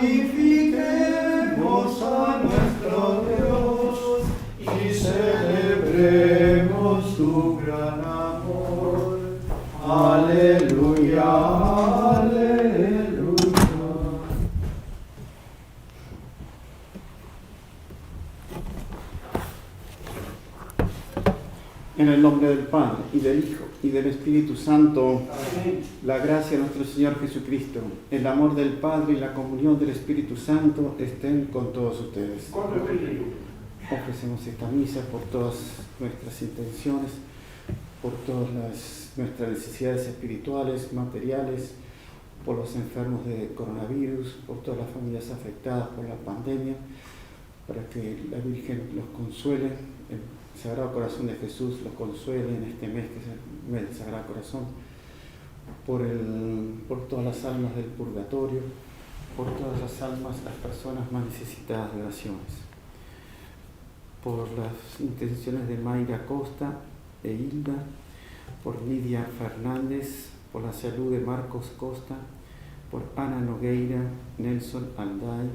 glorifiquemos a nuestro Dios y celebremos tu gran amor. Aleluya, aleluya. En el nombre del Padre, y del Hijo, y del Espíritu Santo. Amén. La gracia de nuestro Señor Jesucristo, el amor del Padre y la comunión del Espíritu Santo estén con todos ustedes. Ofrecemos esta misa por todas nuestras intenciones, por todas nuestras necesidades espirituales, materiales, por los enfermos de coronavirus, por todas las familias afectadas por la pandemia, para que la Virgen los consuele. El Sagrado Corazón de Jesús los consuele en este mes que es el mes del Sagrado Corazón, por todas las almas del purgatorio, por todas las almas, las personas más necesitadas de oraciones, por las intenciones de Mayra Costa e Hilda, por Lidia Fernández, por la salud de Marcos Costa, por Ana Nogueira, Nelson Alday,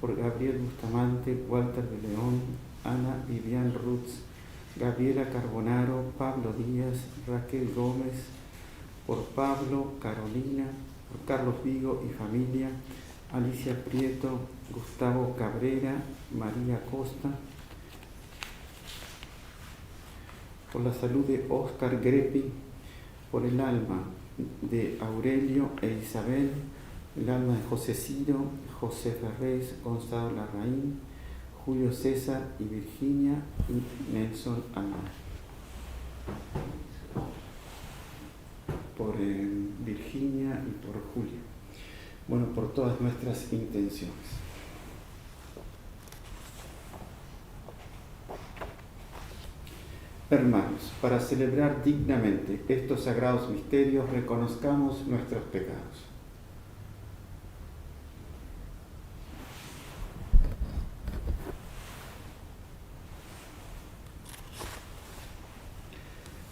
por Gabriel Bustamante, Walter de León, Ana Vivian Rutz, Gabriela Carbonaro, Pablo Díaz, Raquel Gómez, por Pablo, Carolina, por Carlos Vigo y familia, Alicia Prieto, Gustavo Cabrera, María Costa, por la salud de Óscar Grepi, por el alma de Aurelio e Isabel, el alma de José Ciro, José Ferrés, Gonzalo Larraín, Julio César y Virginia y Nelson Amar. Por Virginia y por Julio. Bueno, por todas nuestras intenciones. Hermanos, para celebrar dignamente estos sagrados misterios, reconozcamos nuestros pecados.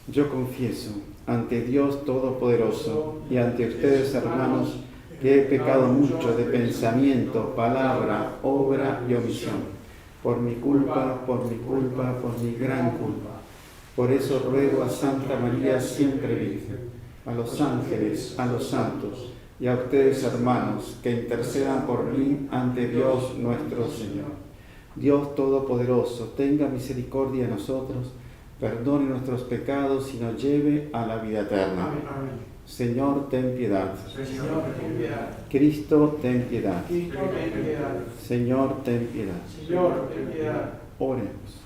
Yo confieso ante Dios Todopoderoso y ante ustedes, hermanos, que he pecado mucho de pensamiento, palabra, obra y omisión, por mi culpa, por mi gran culpa. Por eso ruego a Santa María siempre Virgen, a los ángeles, a los santos y a ustedes, hermanos, que intercedan por mí ante Dios nuestro Señor. Dios Todopoderoso, tenga misericordia de nosotros, perdone nuestros pecados y nos lleve a la vida eterna. Amén, amén. Señor, ten piedad. Señor, ten piedad. Cristo, ten piedad. Cristo, ten piedad. Señor, ten piedad. Señor, ten piedad. Oremos.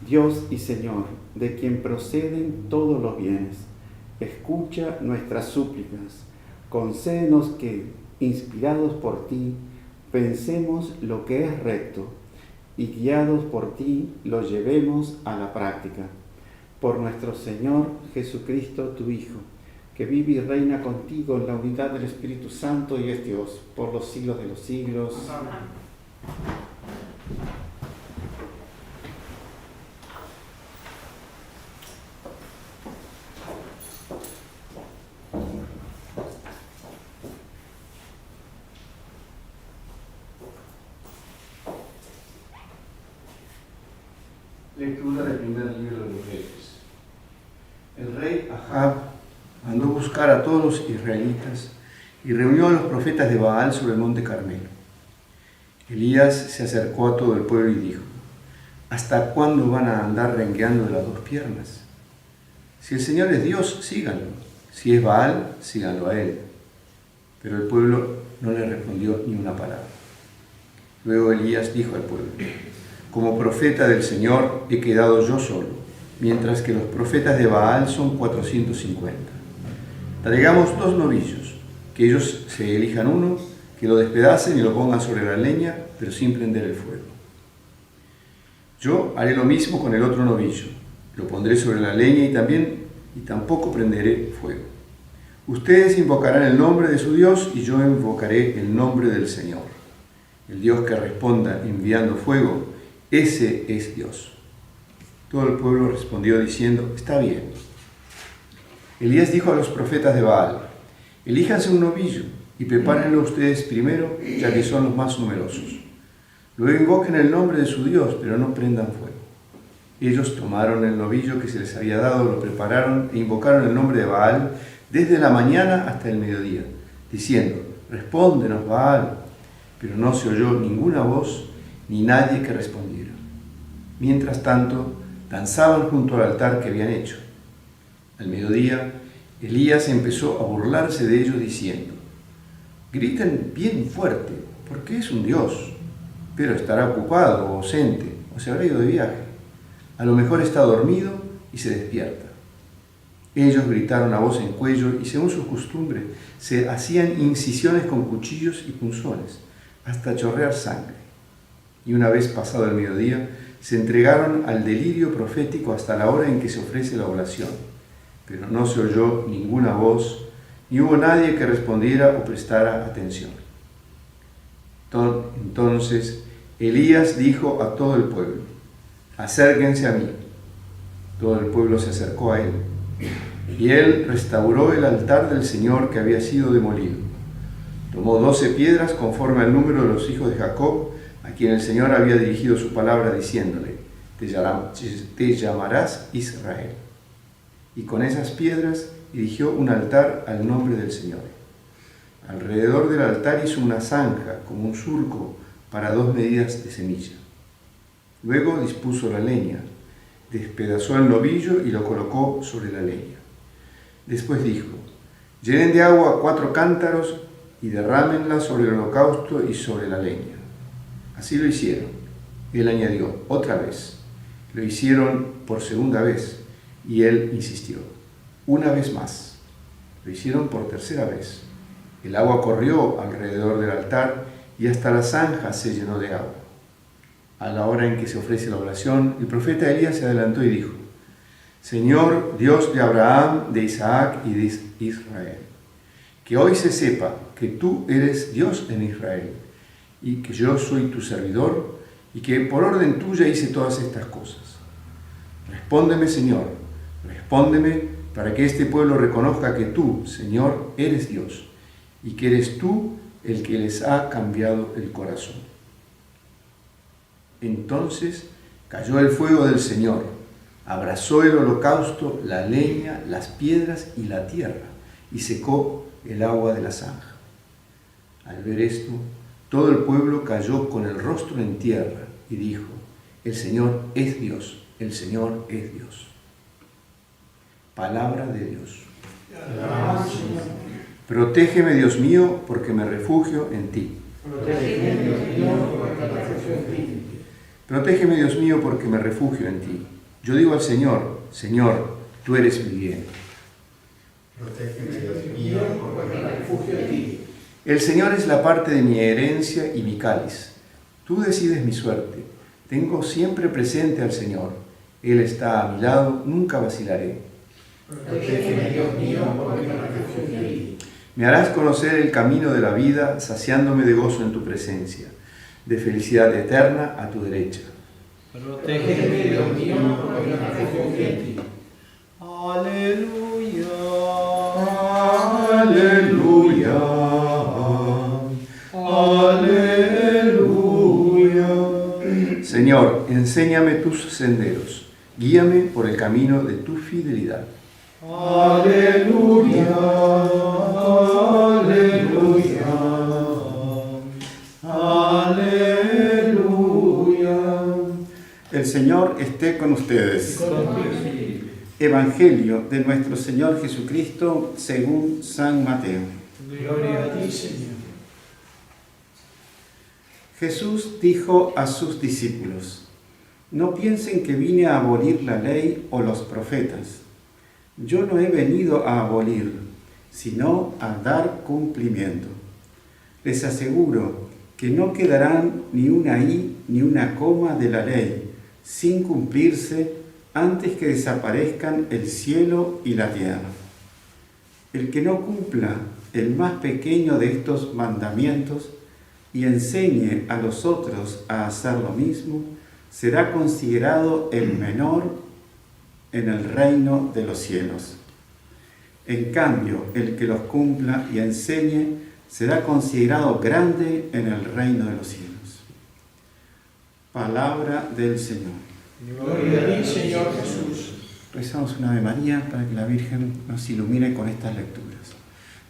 Dios y Señor, de quien proceden todos los bienes, escucha nuestras súplicas. Concédenos que, inspirados por ti, pensemos lo que es recto y guiados por ti lo llevemos a la práctica. Por nuestro Señor Jesucristo, tu Hijo, que vive y reina contigo en la unidad del Espíritu Santo y es Dios, por los siglos de los siglos. Amén. Lectura del primer libro de los Reyes. El rey Ahab mandó buscar a todos los israelitas y reunió a los profetas de Baal sobre el monte Carmelo. Elías se acercó a todo el pueblo y dijo: ¿hasta cuándo van a andar rengueando de las dos piernas? Si el Señor es Dios, síganlo. Si es Baal, síganlo a él. Pero el pueblo no le respondió ni una palabra. Luego Elías dijo al pueblo: como profeta del Señor he quedado yo solo, mientras que los profetas de Baal son 450. Traigamos 2 novillos, que ellos se elijan uno, que lo despedacen y lo pongan sobre la leña, pero sin prender el fuego. Yo haré lo mismo con el otro novillo, lo pondré sobre la leña y tampoco prenderé fuego. Ustedes invocarán el nombre de su Dios y yo invocaré el nombre del Señor. El Dios que responda enviando fuego, ese es Dios. Todo el pueblo respondió diciendo: está bien. Elías dijo a los profetas de Baal: elíjanse un novillo y prepárenlo ustedes primero, ya que son los más numerosos. Luego invoquen el nombre de su Dios, pero no prendan fuego. Ellos tomaron el novillo que se les había dado, lo prepararon e invocaron el nombre de Baal desde la mañana hasta el mediodía, diciendo: respóndenos, Baal. Pero no se oyó ninguna voz ni nadie que respondiera. Mientras tanto, danzaban junto al altar que habían hecho. Al mediodía, Elías empezó a burlarse de ellos diciendo: griten bien fuerte, porque es un Dios, pero estará ocupado o ausente, o se habrá ido de viaje. A lo mejor está dormido y se despierta. Ellos gritaron a voz en cuello y, según su costumbre, se hacían incisiones con cuchillos y punzones, hasta chorrear sangre. Y una vez pasado el mediodía, se entregaron al delirio profético hasta la hora en que se ofrece la oración. Pero no se oyó ninguna voz, ni hubo nadie que respondiera o prestara atención. Entonces Elías dijo a todo el pueblo: acérquense a mí. Todo el pueblo se acercó a él, y él restauró el altar del Señor que había sido demolido. Tomó 12 piedras conforme al número de los hijos de Jacob, a quien el Señor había dirigido su palabra diciéndole: te llamarás Israel. Y con esas piedras erigió un altar al nombre del Señor. Alrededor del altar hizo una zanja, como un surco, para 2 medidas de semilla. Luego dispuso la leña, despedazó el novillo y lo colocó sobre la leña. Después dijo: llenen de agua 4 cántaros y derrámenla sobre el holocausto y sobre la leña. Así lo hicieron. Él añadió: otra vez. Lo hicieron por segunda vez, y él insistió: una vez más. Lo hicieron por tercera vez. El agua corrió alrededor del altar y hasta la zanja se llenó de agua. A la hora en que se ofrece la oración, el profeta Elías se adelantó y dijo: Señor, Dios de Abraham, de Isaac y de Israel, que hoy se sepa que tú eres Dios en Israel y que yo soy tu servidor y que por orden tuya hice todas estas cosas. Respóndeme, Señor, respóndeme para que este pueblo reconozca que tú, Señor, eres Dios y que eres tú el que les ha cambiado el corazón. Entonces cayó el fuego del Señor, abrazó el holocausto, la leña, las piedras y la tierra, y secó el agua de la zanja. Al ver esto, todo el pueblo cayó con el rostro en tierra y dijo: el Señor es Dios, el Señor es Dios. Palabra de Dios. Protégeme, Dios mío, porque me refugio en ti. Protégeme, Dios mío, porque me refugio en ti. Protégeme, Dios mío, porque me refugio en ti. Yo digo al Señor: Señor, tú eres mi bien. Protégeme, Dios mío, porque me refugio en ti. El Señor es la parte de mi herencia y mi cáliz. Tú decides mi suerte. Tengo siempre presente al Señor. Él está a mi lado, nunca vacilaré. Protégeme, Dios mío, porque me refugio en ti. Me harás conocer el camino de la vida, saciándome de gozo en tu presencia, de felicidad eterna a tu derecha. Protégeme, Dios mío, porque me refugio en ti. Aleluya. Aleluya. Aleluya. Señor, enséñame tus senderos, guíame por el camino de tu fidelidad. Aleluya. Aleluya. Aleluya. El Señor esté con ustedes. Evangelio de nuestro Señor Jesucristo según San Mateo. Gloria a ti, Señor. Jesús dijo a sus discípulos: no piensen que vine a abolir la ley o los profetas. Yo no he venido a abolir, sino a dar cumplimiento. Les aseguro que no quedarán ni una i ni una coma de la ley sin cumplirse antes que desaparezcan el cielo y la tierra. El que no cumpla el más pequeño de estos mandamientos y enseñe a los otros a hacer lo mismo, será considerado el menor en el reino de los cielos. En cambio, el que los cumpla y enseñe será considerado grande en el reino de los cielos. Palabra del Señor. Gloria a ti, Señor Jesús. Rezamos una Ave María para que la Virgen nos ilumine con estas lecturas.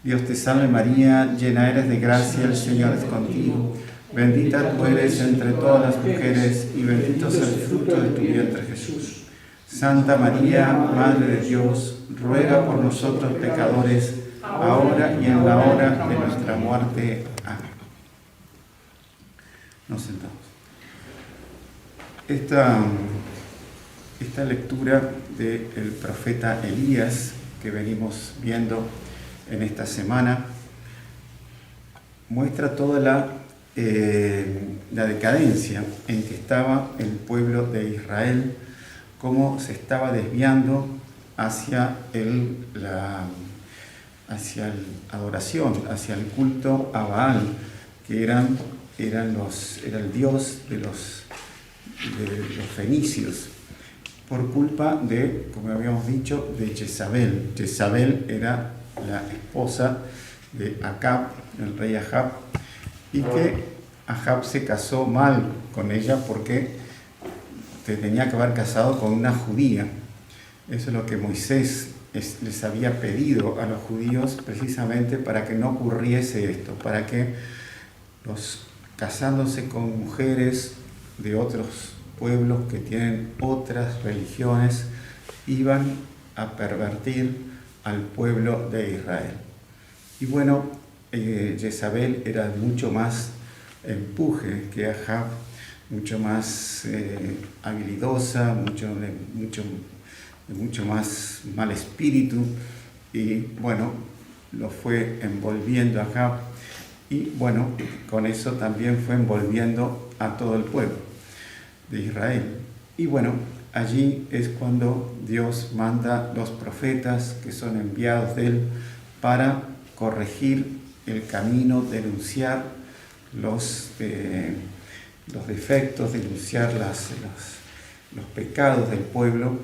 Dios te salve María, llena eres de gracia, el Señor es contigo. Bendita tú eres entre todas las mujeres y bendito es el fruto de tu vientre Jesús. Santa María, Madre de Dios, ruega por nosotros pecadores, ahora y en la hora de nuestra muerte. Amén. Nos sentamos. Esta lectura del profeta Elías que venimos viendo en esta semana muestra toda la decadencia en que estaba el pueblo de Israel, cómo se estaba desviando hacia la adoración, hacia el culto a Baal, que era el dios de los fenicios, por culpa de, como habíamos dicho, de Jezabel. Jezabel era la esposa de Acab, el rey Ahab, y que Ahab se casó mal con ella porque tenía que haber casado con una judía. Eso es lo que Moisés les había pedido a los judíos precisamente para que no ocurriese esto, para que casándose con mujeres de otros pueblos que tienen otras religiones iban a pervertir al pueblo de Israel. Y bueno, Jezabel era mucho más empuje que Ahab, mucho más habilidosa, mucho más mal espíritu, y bueno, lo fue envolviendo a Ahab, y bueno, con eso también fue envolviendo a todo el pueblo de Israel. Y bueno, allí es cuando Dios manda los profetas que son enviados de él para corregir el camino, denunciar los defectos, denunciar los pecados del pueblo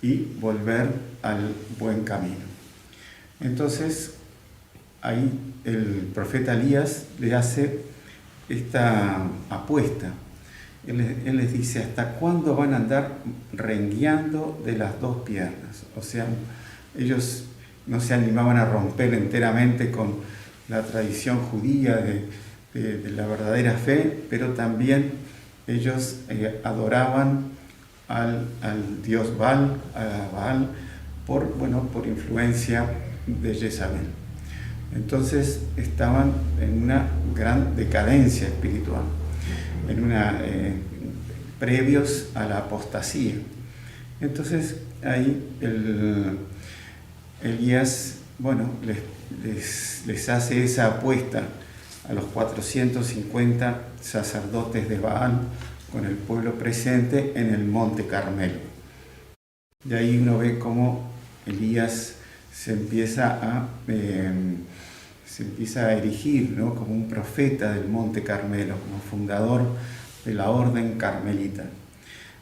y volver al buen camino. Entonces, ahí el profeta Elías le hace esta apuesta. Él les dice, ¿hasta cuándo van a andar rengueando de las dos piernas? O sea, ellos no se animaban a romper enteramente con la tradición judía de la verdadera fe, pero también ellos adoraban al dios Baal, a Baal, por influencia de Jezabel. Entonces estaban en una gran decadencia espiritual, previos a la apostasía. Entonces ahí Elías, les hace esa apuesta a los 450 sacerdotes de Baal con el pueblo presente en el monte Carmelo. De ahí uno ve cómo Elías se empieza a erigir, ¿no?, como un profeta del monte Carmelo, como fundador de la orden carmelita.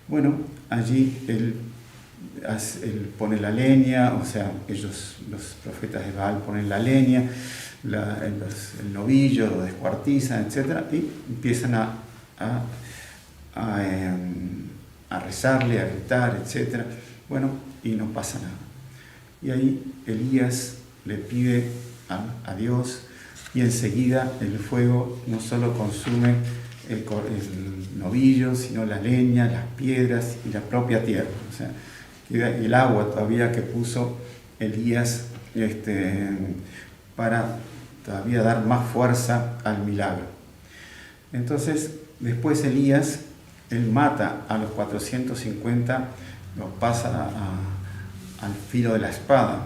Bueno, allí él pone la leña, o sea, ellos, los profetas de Baal, ponen la leña, el novillo, lo descuartizan, etc. Y empiezan a rezarle, a gritar, etc. Bueno, y no pasa nada. Y ahí Elías le pide a Dios, y enseguida el fuego no solo consume el novillo, sino la leña, las piedras y la propia tierra. O sea, queda el agua todavía que puso Elías para todavía dar más fuerza al milagro. Entonces, después Elías, él mata a los 450, los pasa al filo de la espada,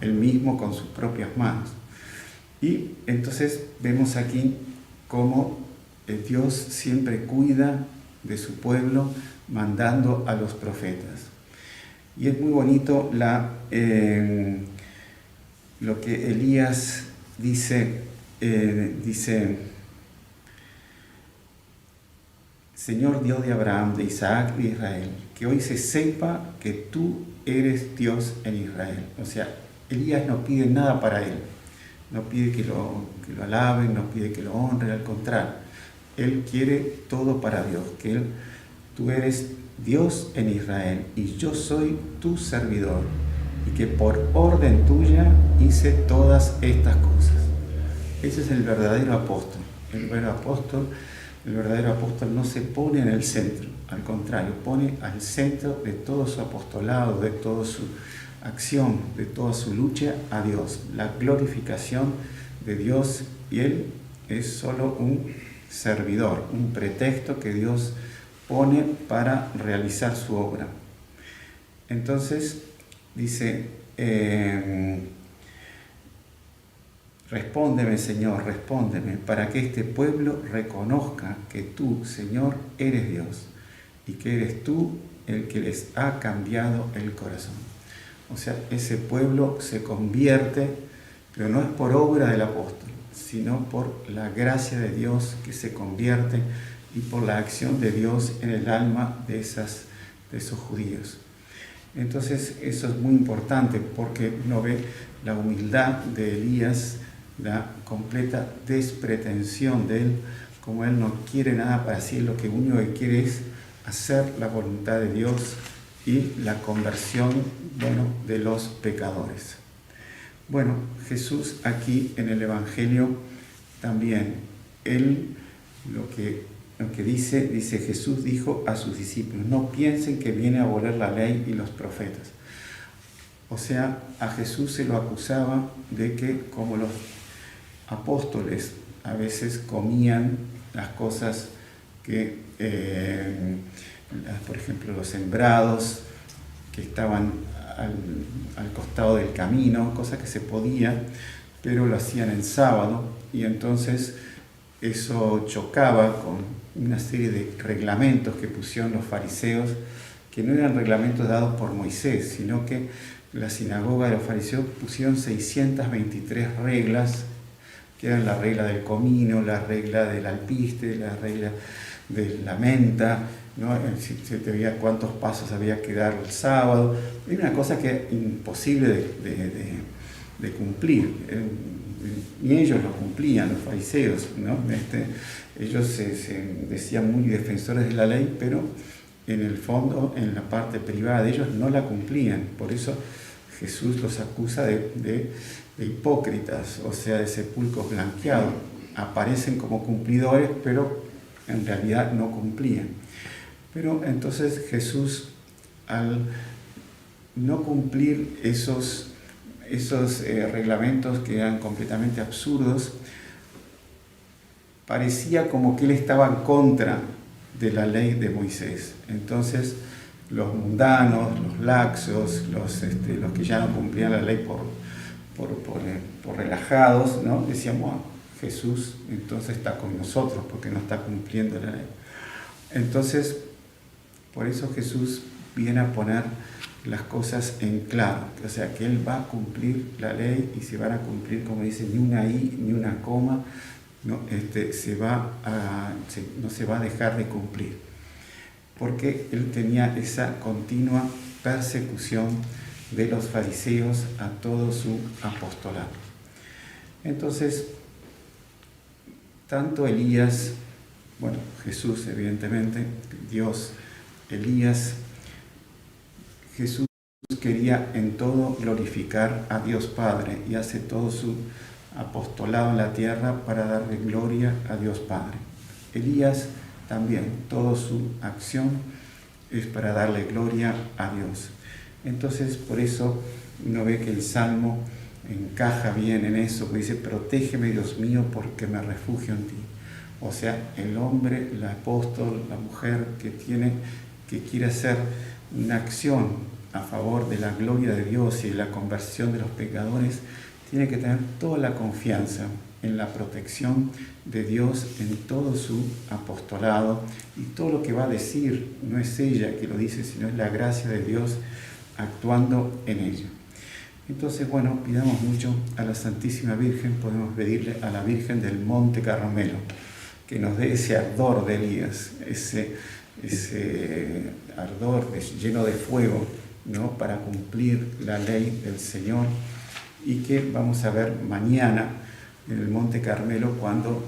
él mismo con sus propias manos. Y entonces vemos aquí cómo Dios siempre cuida de su pueblo mandando a los profetas. Y es muy bonito lo que Elías dice, Señor Dios de Abraham, de Isaac y de Israel, que hoy se sepa que tú eres Dios en Israel. O sea, Elías no pide nada para él, no pide que lo alaben, no pide que lo honren, al contrario. Él quiere todo para Dios, que tú eres Dios en Israel y yo soy tu servidor y que por orden tuya hice todas estas cosas. Ese es el verdadero apóstol. El verdadero apóstol no se pone en el centro, al contrario, pone al centro de todo su apostolado, de toda su acción, de toda su lucha a Dios, la glorificación de Dios, y él es solo un servidor, un pretexto que Dios pone para realizar su obra. Entonces dice, respóndeme, Señor, respóndeme, para que este pueblo reconozca que tú, Señor, eres Dios y que eres tú el que les ha cambiado el corazón. O sea, ese pueblo se convierte, pero no es por obra del apóstol, sino por la gracia de Dios que se convierte y por la acción de Dios en el alma de esos judíos. Entonces eso es muy importante porque uno ve la humildad de Elías, la completa despretensión de él, como él no quiere nada para sí, lo que único que quiere es hacer la voluntad de Dios y la conversión, de los pecadores. Bueno, Jesús aquí en el Evangelio también, él lo que dice Jesús dijo a sus discípulos, no piensen que viene a abolir la ley y los profetas. O sea, a Jesús se lo acusaba de que como los apóstoles a veces comían las cosas que, por ejemplo, los sembrados que estaban al costado del camino, cosa que se podía, pero lo hacían en sábado, y entonces eso chocaba con una serie de reglamentos que pusieron los fariseos, que no eran reglamentos dados por Moisés, sino que la sinagoga de los fariseos pusieron 623 reglas, que eran la regla del comino, la regla del alpiste, la regla de la menta, ¿no? Si te veía cuántos pasos había que dar el sábado. Era una cosa que era imposible de cumplir. Y ellos lo cumplían, los fariseos, ¿no? Ellos se decían muy defensores de la ley, pero en el fondo, en la parte privada de ellos, no la cumplían. Por eso Jesús los acusa de hipócritas, o sea, de sepulcros blanqueados. Aparecen como cumplidores, pero en realidad no cumplían. Pero entonces Jesús, al no cumplir esos reglamentos que eran completamente absurdos, parecía como que él estaba en contra de la ley de Moisés. Entonces los mundanos, los laxos, los que ya no cumplían la ley por relajados, ¿no? Decían, bueno, Jesús entonces está con nosotros porque no está cumpliendo la ley. Entonces, por eso Jesús viene a poner las cosas en claro, o sea, que Él va a cumplir la ley y se van a cumplir, como dice, ni una i, ni una coma, no se va a dejar de cumplir, porque Él tenía esa continua persecución de los fariseos a todo su apostolado. Entonces, tanto Elías, Jesús evidentemente, Dios, Elías, Jesús quería en todo glorificar a Dios Padre y hace todo su apostolado en la tierra para darle gloria a Dios Padre. Elías también, toda su acción es para darle gloria a Dios. Entonces, por eso uno ve que el Salmo encaja bien en eso, que dice, protégeme, Dios mío, porque me refugio en ti. O sea, el hombre, el apóstol, la mujer que quiere hacer una acción a favor de la gloria de Dios y de la conversión de los pecadores, tiene que tener toda la confianza en la protección de Dios en todo su apostolado, y todo lo que va a decir no es ella que lo dice, sino es la gracia de Dios actuando en ella. Entonces, pidamos mucho a la Santísima Virgen, podemos pedirle a la Virgen del Monte Carmelo que nos dé ese ardor de Elías, ese ardor lleno de fuego, ¿no? Para cumplir la ley del Señor, y que vamos a ver mañana en el Monte Carmelo cuando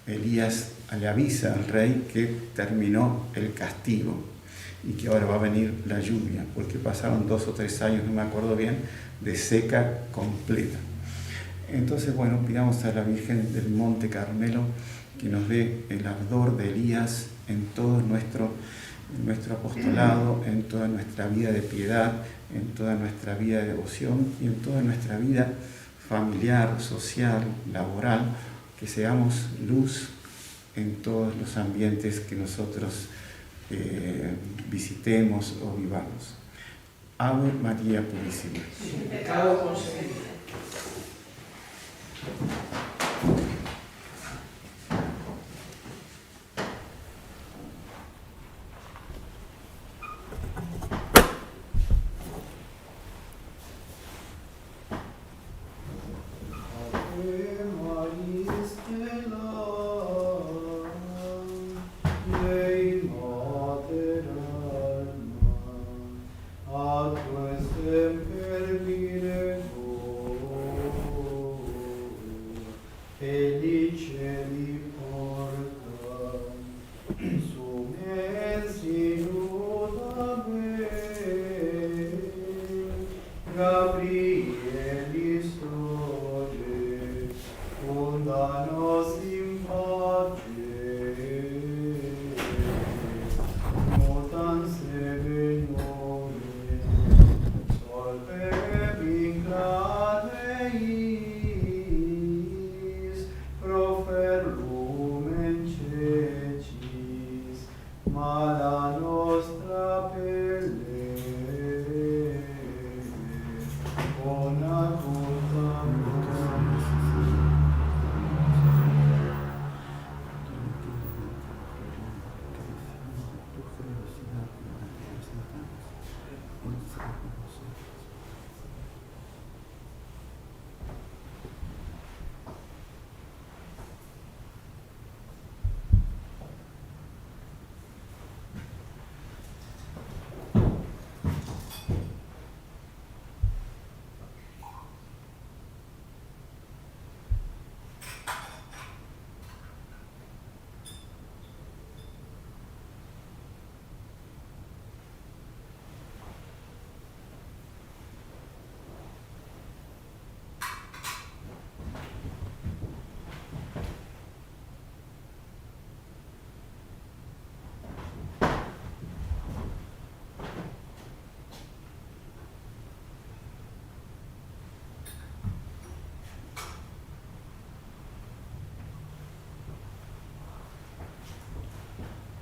Elías le avisa al rey que terminó el castigo y que ahora va a venir la lluvia, porque pasaron 2 o 3 años, no me acuerdo bien, de seca completa. Entonces, bueno, pidamos a la Virgen del Monte Carmelo que nos dé el ardor de Elías en todo nuestro apostolado, en toda nuestra vida de piedad, en toda nuestra vida de devoción y en toda nuestra vida familiar, social, laboral, que seamos luz en todos los ambientes que nosotros visitemos o vivamos. Ave María Purísima. Sin pecado concebido.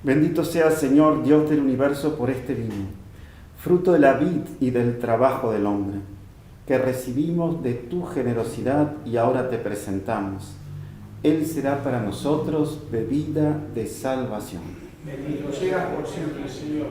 Bendito sea, Señor, Dios del universo, por este vino, fruto de la vid y del trabajo del hombre, que recibimos de tu generosidad y ahora te presentamos. Él será para nosotros bebida de salvación. Bendito seas por siempre, Señor.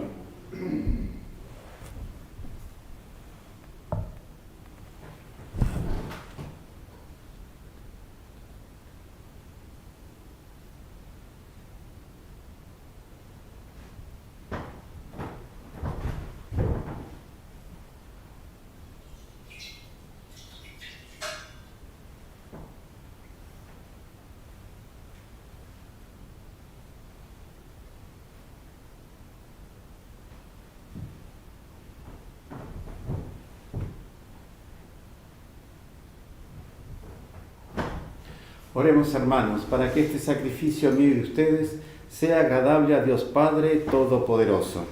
Oremos, hermanos, para que este sacrificio mío y de ustedes sea agradable a Dios Padre Todopoderoso.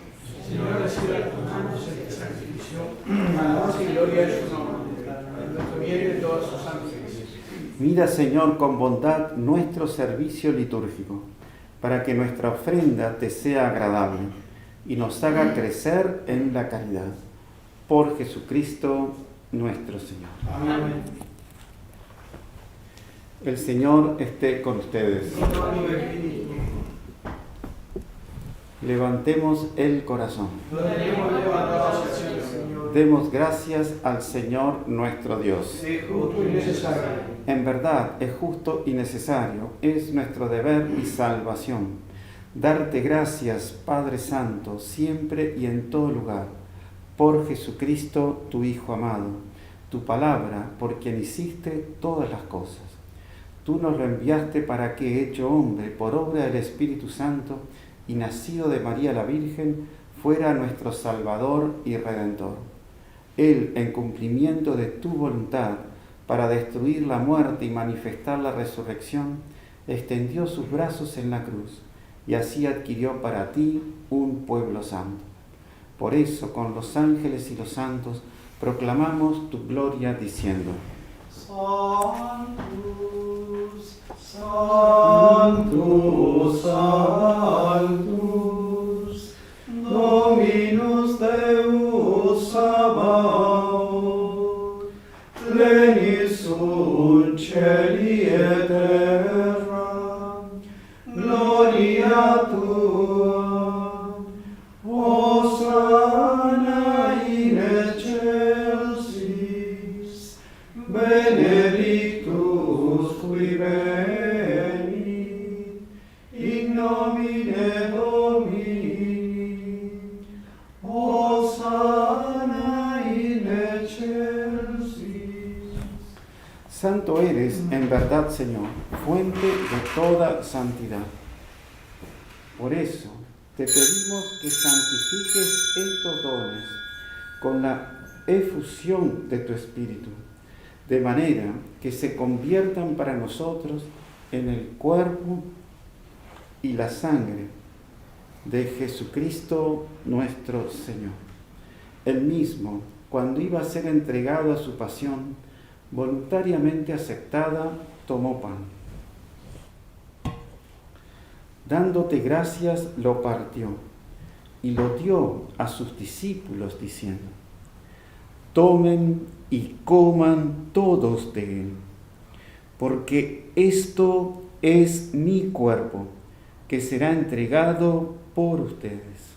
Señor, reciba de tus manos este sacrificio, alabanza y gloria de su nombre, en nuestro bien y de todos sus ángeles. Mira, Señor, con bondad nuestro servicio litúrgico, para que nuestra ofrenda te sea agradable y nos haga crecer en la caridad. Por Jesucristo nuestro Señor. Amén. El Señor esté con ustedes. Levantemos el corazón. Demos gracias al Señor nuestro Dios. Es justo y necesario. En verdad es justo y necesario, es nuestro deber y salvación. Darte gracias, Padre Santo, siempre y en todo lugar, por Jesucristo, tu Hijo amado, tu palabra, por quien hiciste todas las cosas. Tú nos lo enviaste para que, hecho hombre, por obra del Espíritu Santo y nacido de María la Virgen, fuera nuestro Salvador y Redentor. Él, en cumplimiento de tu voluntad, para destruir la muerte y manifestar la resurrección, extendió sus brazos en la cruz y así adquirió para ti un pueblo santo. Por eso, con los ángeles y los santos, proclamamos tu gloria diciendo: Sanctus, Sanctus, Sanctus, Dominus Deus Sabaoth, plenis sunt celi et terra, gloria tua, Hosanna in excelsis, benedictus qui venit, in nomine Domini, Hosanna in excelsis. Santo eres, en verdad, Señor, fuente de toda santidad. Por eso, te pedimos que santifiques estos dones con la efusión de tu Espíritu, de manera que se conviertan para nosotros en el cuerpo y la sangre de Jesucristo nuestro Señor. Él mismo, cuando iba a ser entregado a su pasión, voluntariamente aceptada, tomó pan. Dándote gracias, lo partió y lo dio a sus discípulos, diciendo: tomen y coman todos de él, porque esto es mi cuerpo, que será entregado por ustedes.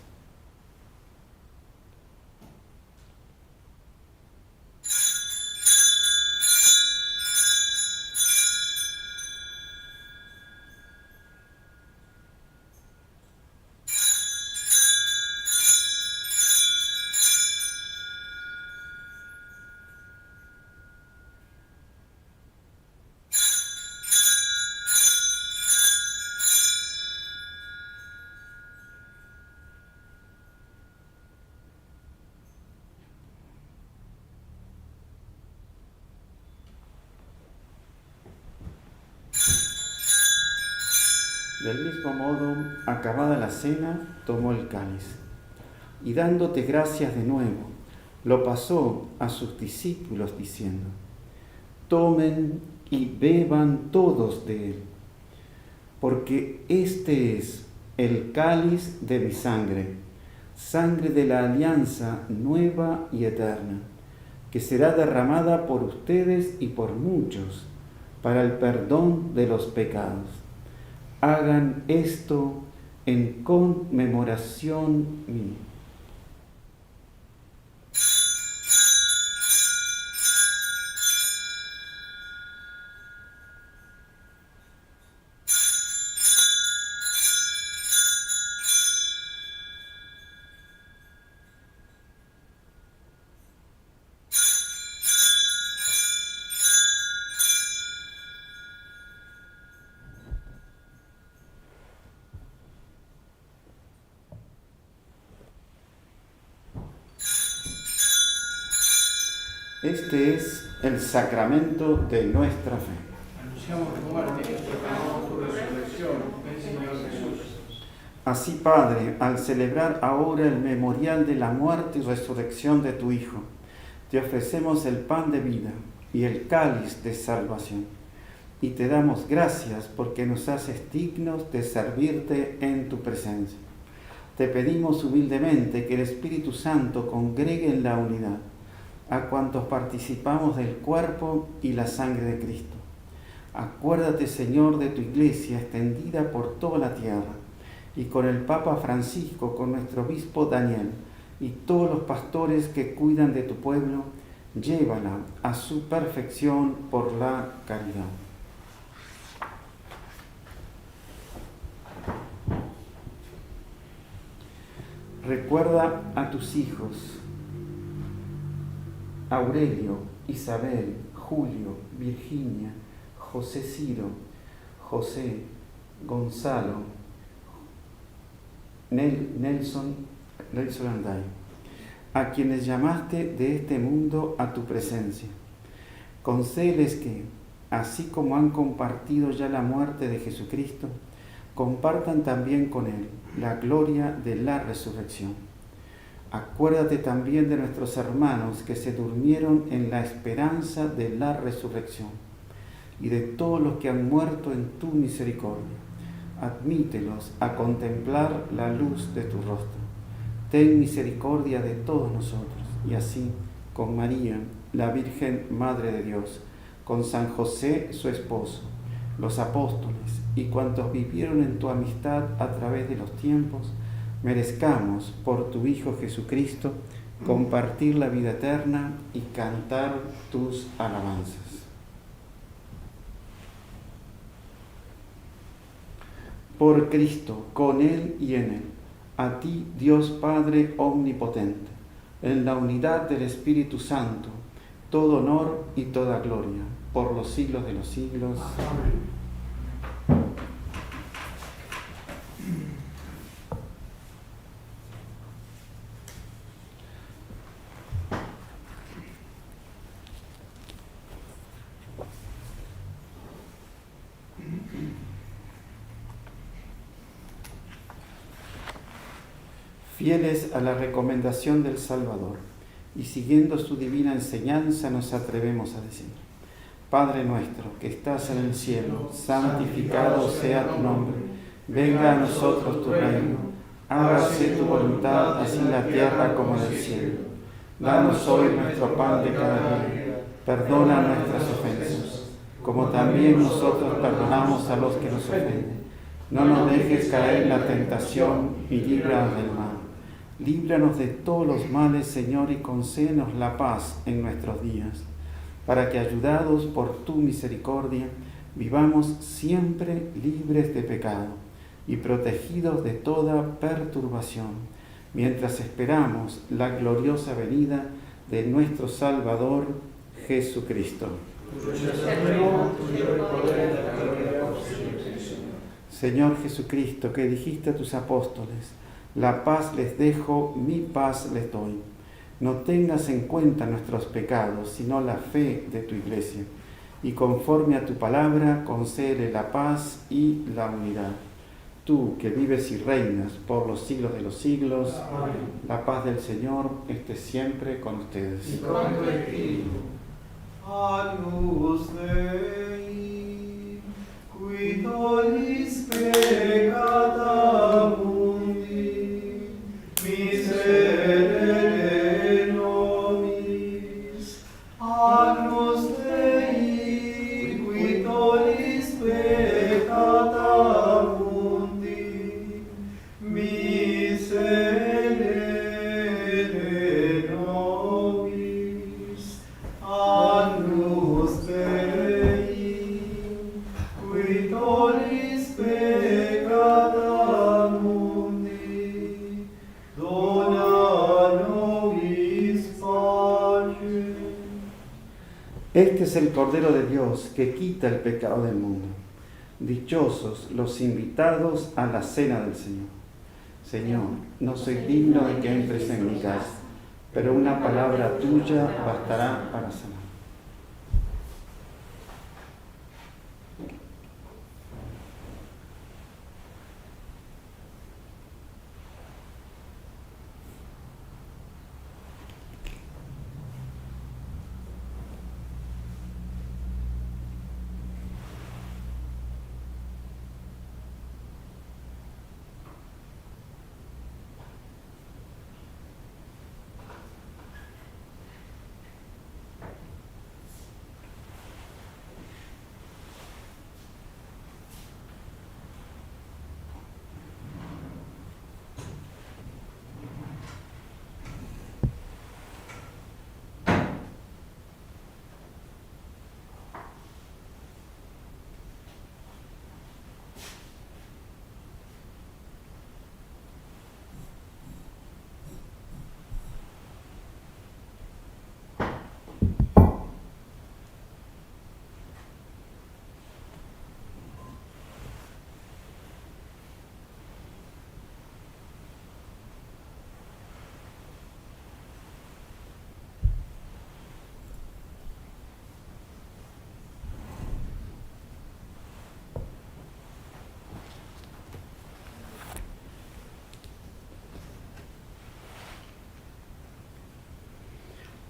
Del mismo modo, acabada la cena, tomó el cáliz y dándote gracias de nuevo, lo pasó a sus discípulos diciendo: tomen y beban todos de él, porque este es el cáliz de mi sangre, sangre de la alianza nueva y eterna, que será derramada por ustedes y por muchos para el perdón de los pecados. Hagan esto en conmemoración mía. Este es el sacramento de nuestra fe. Anunciamos tu muerte y proclamamos tu resurrección, ven Señor Jesús. Así, Padre, al celebrar ahora el memorial de la muerte y resurrección de tu Hijo, te ofrecemos el pan de vida y el cáliz de salvación. Y te damos gracias porque nos haces dignos de servirte en tu presencia. Te pedimos humildemente que el Espíritu Santo congregue en la unidad a cuantos participamos del cuerpo y la sangre de Cristo. Acuérdate, Señor, de tu Iglesia extendida por toda la tierra, y con el Papa Francisco, con nuestro obispo Daniel, y todos los pastores que cuidan de tu pueblo, llévala a su perfección por la caridad. Recuerda a tus hijos, Aurelio, Isabel, Julio, Virginia, José Ciro, José, Gonzalo, Nelson Anday, a quienes llamaste de este mundo a tu presencia. Concédeles que, así como han compartido ya la muerte de Jesucristo, compartan también con Él la gloria de la resurrección. Acuérdate también de nuestros hermanos que se durmieron en la esperanza de la resurrección y de todos los que han muerto en tu misericordia. Admítelos a contemplar la luz de tu rostro. Ten misericordia de todos nosotros, y así, con María, la Virgen Madre de Dios, con San José, su esposo, los apóstoles y cuantos vivieron en tu amistad a través de los tiempos, merezcamos, por tu Hijo Jesucristo, compartir la vida eterna y cantar tus alabanzas. Por Cristo, con Él y en Él, a ti, Dios Padre omnipotente, en la unidad del Espíritu Santo, todo honor y toda gloria, por los siglos de los siglos. Amén. Fieles a la recomendación del Salvador y siguiendo su divina enseñanza, nos atrevemos a decir: Padre nuestro que estás en el cielo, santificado sea tu nombre, venga a nosotros tu reino, hágase tu voluntad así en la tierra como en el cielo. Danos hoy nuestro pan de cada día, perdona nuestras ofensas, como también nosotros perdonamos a los que nos ofenden. No nos dejes caer en la tentación y líbranos del mal. Líbranos de todos los males, Señor, y concédenos la paz en nuestros días, para que, ayudados por tu misericordia, vivamos siempre libres de pecado y protegidos de toda perturbación, mientras esperamos la gloriosa venida de nuestro Salvador, Jesucristo. Señor Jesucristo, que dijiste a tus apóstoles: la paz les dejo, mi paz les doy. No tengas en cuenta nuestros pecados, sino la fe de tu Iglesia, y conforme a tu palabra, concédele la paz y la unidad. Tú, que vives y reinas por los siglos de los siglos, amén. La paz del Señor esté siempre con ustedes. Y con tu espíritu. Agnus Dei, qui tollis peccata mundi, miserere nobis. Agnus Dei, qui tollis peccata mundi, miserere nobis. Agnus Dei, qui tollis peccata mundi, dona nobis pace. Este es el Cordero de Dios que quita el pecado del mundo. Dichosos los invitados a la cena del Señor. Señor, no soy digno de que entres en mi casa, pero una palabra tuya bastará para sanar.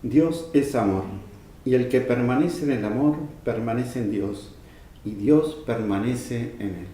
Dios es amor, y el que permanece en el amor permanece en Dios, y Dios permanece en él.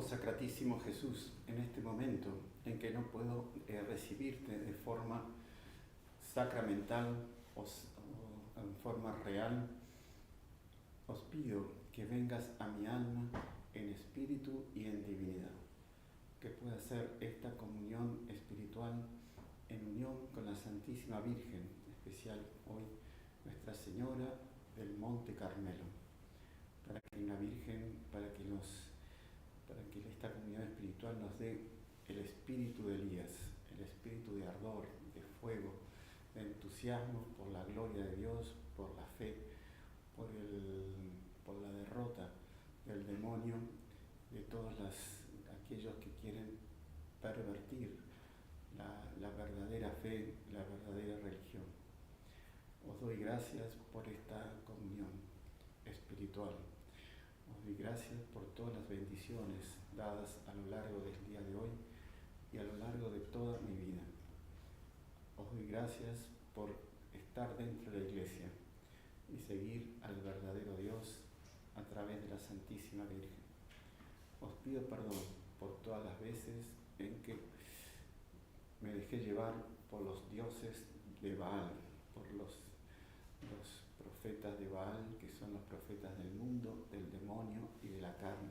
Sacratísimo Jesús, en este momento en que no puedo recibirte de forma sacramental o en forma real, os pido que vengas a mi alma en espíritu y en divinidad, que pueda ser esta comunión espiritual en unión con la Santísima Virgen, en especial hoy Nuestra Señora del Monte Carmelo, para que la Virgen, para que esta comunión espiritual nos dé el espíritu de Elías, el espíritu de ardor, de fuego, de entusiasmo por la gloria de Dios, por la fe, por la derrota del demonio, de todos aquellos que quieren pervertir la verdadera fe, la verdadera religión. Os doy gracias por esta comunión espiritual. Os doy gracias por todas las bendiciones dadas a lo largo del día de hoy y a lo largo de toda mi vida. Os doy gracias por estar dentro de la Iglesia y seguir al verdadero Dios a través de la Santísima Virgen. Os pido perdón por todas las veces en que me dejé llevar por los dioses de Baal, por los profetas de Baal, que son los profetas del mundo, del demonio y de la carne.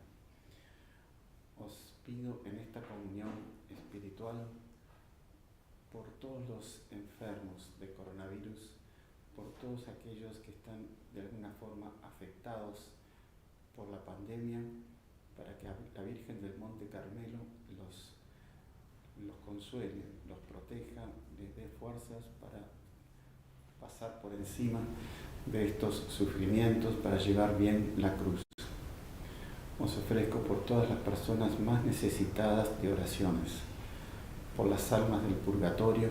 Os pido en esta comunión espiritual por todos los enfermos de coronavirus, por todos aquellos que están de alguna forma afectados por la pandemia, para que la Virgen del Monte Carmelo los consuele, los proteja, les dé fuerzas para pasar por encima de estos sufrimientos, para llevar bien la cruz. Os ofrezco por todas las personas más necesitadas de oraciones, por las almas del purgatorio,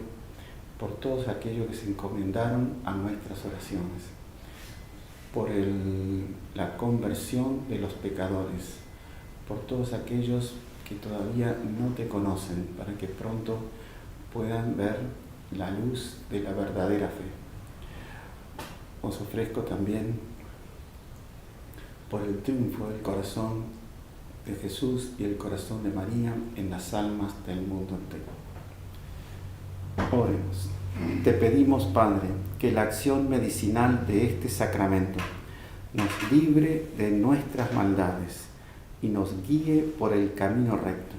por todos aquellos que se encomendaron a nuestras oraciones, por la conversión de los pecadores, por todos aquellos que todavía no te conocen, para que pronto puedan ver la luz de la verdadera fe. Os ofrezco también por el triunfo del corazón de Jesús y el corazón de María en las almas del mundo entero. Oremos. Te pedimos, Padre, que la acción medicinal de este sacramento nos libre de nuestras maldades y nos guíe por el camino recto.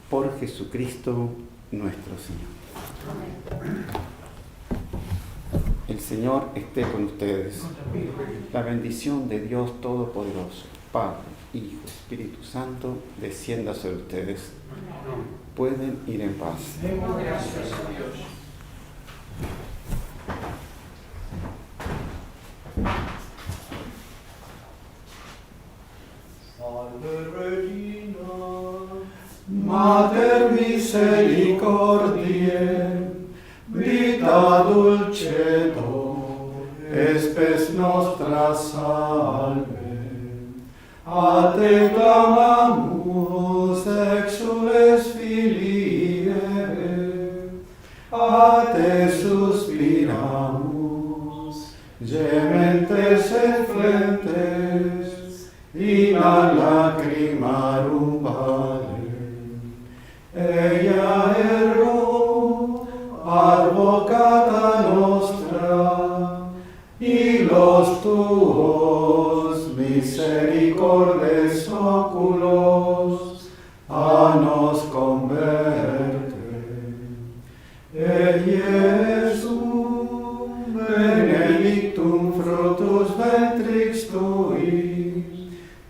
Por Jesucristo nuestro Señor. Amén. El Señor esté con ustedes. La bendición de Dios Todopoderoso, Padre, Hijo, Espíritu Santo, descienda sobre ustedes. Pueden ir en paz. Demos gracias a Dios. Salve Regina, Mater misericordiae, vita dulcedo, espes nostra salve. A te clamamus, exules Filii, a te suspiramus, gementes et flentes, in a lacrimarum vale. Ella erro, advocata nostra, y los tuos misericordes oculos a nos converte. Jesum, benedictum fructus ventris tui,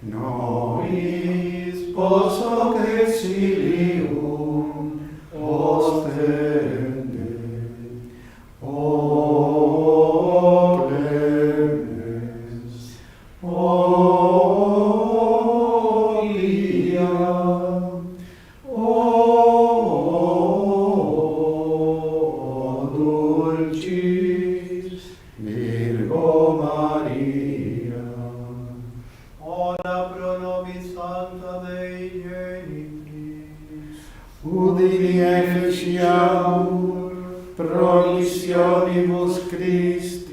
nobis post exilium ostende. O clemens, o Lia, o dulcis Virgo Maria. ora pro nobis Santa Dei Genitrix, Udini efficiamur promissionibus Christi,